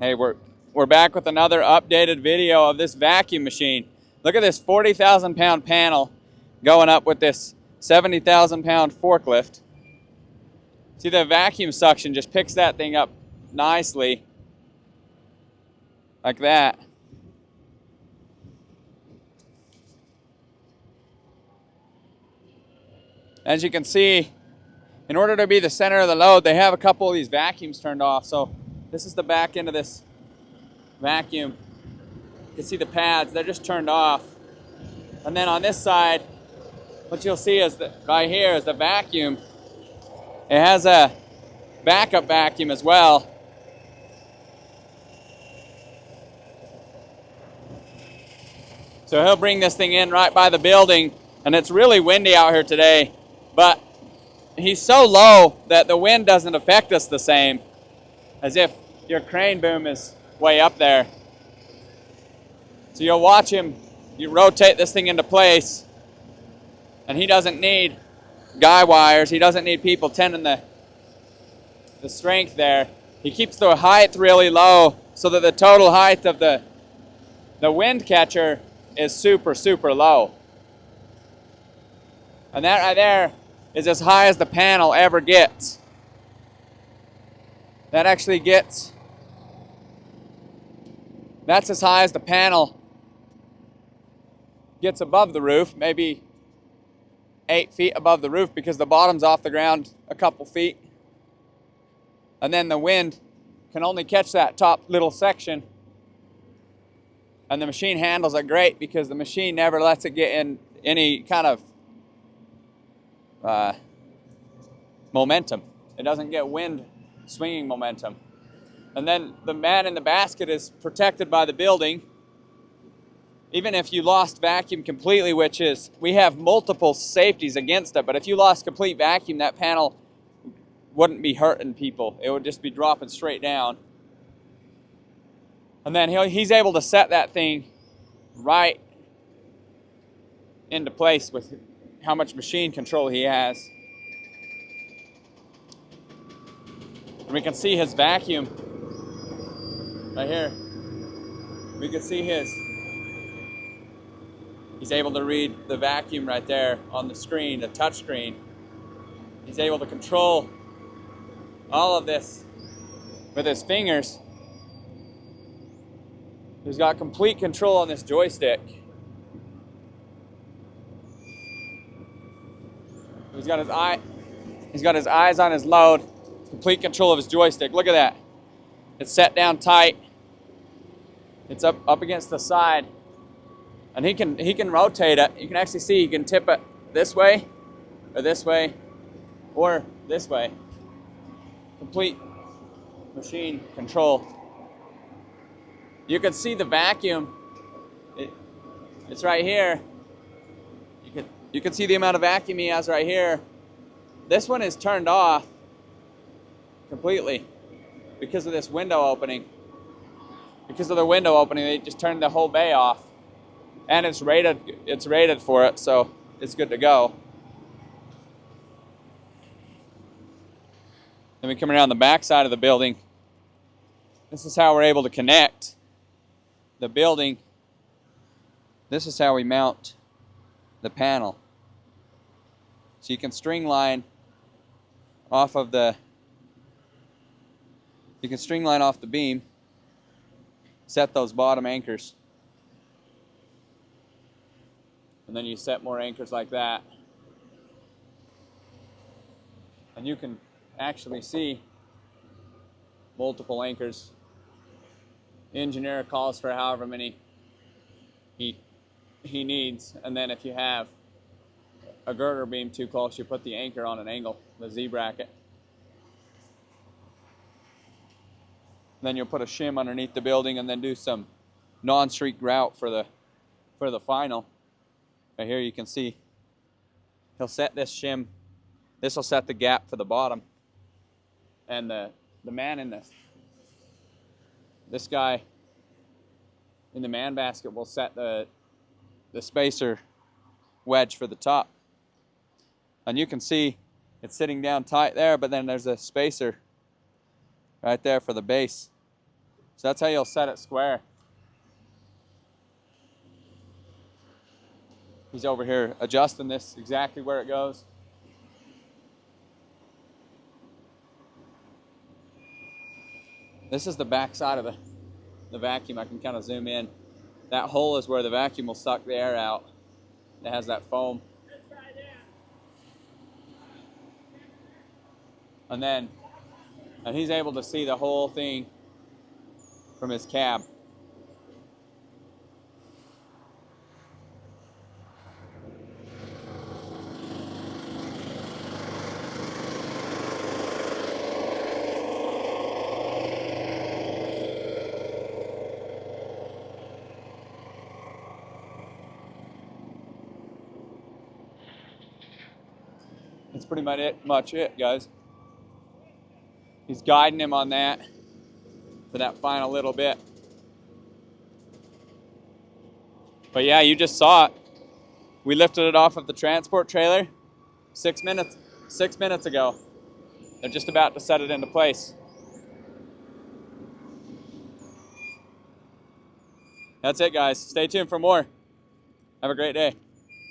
Hey, we're back with another updated video of this vacuum machine. Look at this 40,000 pound panel going up with this 70,000 pound forklift. See, the vacuum suction just picks that thing up nicely, like that. As you can see, in order to be the center of the load, they have a couple of these vacuums turned off. So this is the back end of this vacuum. You can see the pads, they're just turned off. And then on this side, what you'll see is that right here is the vacuum. It has a backup vacuum as well. So he'll bring this thing in right by the building, and it's really windy out here today, but he's so low that the wind doesn't affect us the same as if your crane boom is way up there. So you'll watch him, you rotate this thing into place, and he doesn't need guy wires, he doesn't need people tending the strength there. He keeps the height really low so that the total height of the wind catcher is super, super low. And that right there is as high as the panel ever gets. That actually gets, that's as high as the panel gets above the roof, maybe 8 feet above the roof, because the bottom's off the ground a couple feet. And then the wind can only catch that top little section. And the machine handles it great because the machine never lets it get in any kind of momentum. It doesn't get wind swinging momentum. And then the man in the basket is protected by the building. Even if you lost vacuum completely, which is, we have multiple safeties against it, but if you lost complete vacuum, that panel wouldn't be hurting people. It would just be dropping straight down. And then he's able to set that thing right into place with how much machine control he has. And we can see his vacuum right here. We can see he's able to read the vacuum right there on the screen, the touch screen. He's able to control all of this with his fingers. He's got complete control on this joystick. He's got his eyes on his load, complete control of his joystick. Look at that. It's set down tight. It's up against the side. And he can rotate it. You can actually see he can tip it this way, or this way, or this way. Complete machine control. You can see the vacuum. It's right here. You can see the amount of vacuum he has right here. This one is turned off completely because of this window opening. Because of the window opening, they just turned the whole bay off. And it's rated for it, so it's good to go. Then we come around the back side of the building. This is how we're able to connect the building. This is how we mount the panel. So you can string line off of the beam, set those bottom anchors. And then you set more anchors like that. And you can actually see multiple anchors. The engineer calls for however many he needs. And then if you have a girder beam too close, you put the anchor on an angle, the Z bracket. Then you'll put a shim underneath the building and then do some non-streak grout for the final. Right here you can see he'll set this shim. This will set the gap for the bottom. And the man in this guy in the man basket will set the spacer wedge for the top. And you can see it's sitting down tight there, but then there's a spacer right there for the base. So that's how you'll set it square. He's over here adjusting this exactly where it goes. This is the back side of the vacuum. I can kind of zoom in. That hole is where the vacuum will suck the air out. It has that foam. And he's able to see the whole thing from his cab. That's pretty much it, guys. He's guiding him on that for that final little bit. But yeah, you just saw it. We lifted it off of the transport trailer 6 minutes ago. They're just about to set it into place. That's it, guys. Stay tuned for more. Have a great day.